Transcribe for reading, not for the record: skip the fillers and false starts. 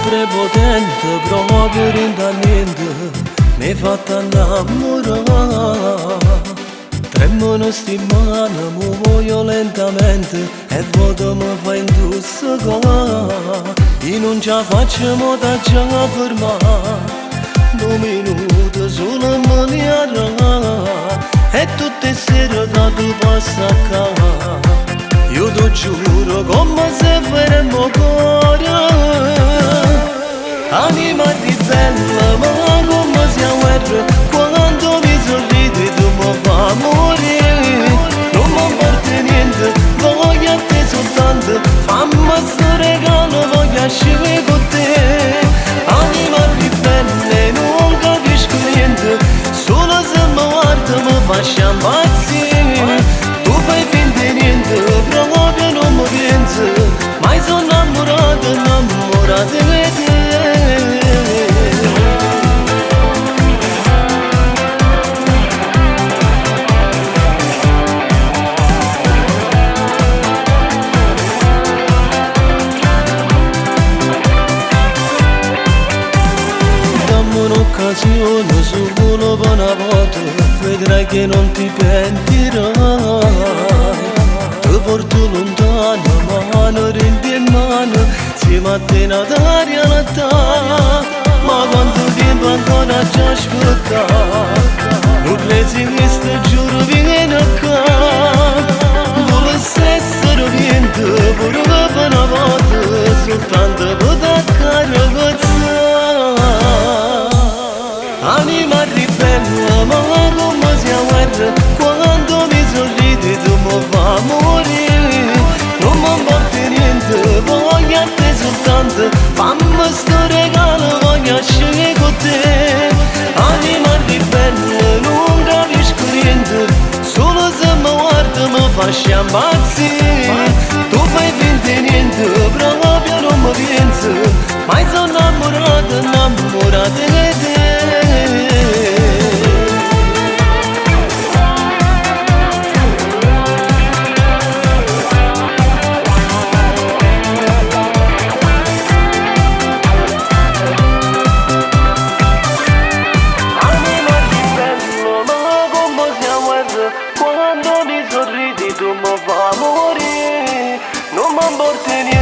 prepotente proprio rintanente mi fatta innamorare. Tremano sti mani, muoio lentamente e vuoto mi fa intossicare. E non ce la facciamo da già fermare. 2 minuti solo me ne arrà e tutte sere da tu passa acá. Io ti giuro come se faremmo cuore. Anima di bella ma come si guerra, quando mi sorridi tu mi fa morire. Non mi importa niente, voglio a te soltanto, fammi sto regalo, voglio uscire con te. Anima di bella non capisco niente, solo se mi guarda mi faccio impazzire. Tu fai finta di niente, proprio non mi pensi, mai sono innamorato, innamorato di te. Un'occasione solo per una volta, vedrai che non ti pentirai. Ti porto lontano, mano rendi in mano, insieme a te Natalia Natà. Ma quanto tempo ancora ci aspetta, non resiste, giuro vieni a qua. Volesse essere niente, pure per una volta, soltanto per toccare con te. Anima ribella ma come si guerra, quando mi sorridi tu mi fa morire. Non mi importa niente, voglio a te soltanto, fammi sto regalo, voglio uscire con te. Anima ribella non capisco niente, solo se mi guarda mi faccio impazzire. Tu fai finta di niente, proprio non mi pensi, mai sono innamorato, innamorato di te. Quando mi sorridi tu mi fa morire, non mi importa niente.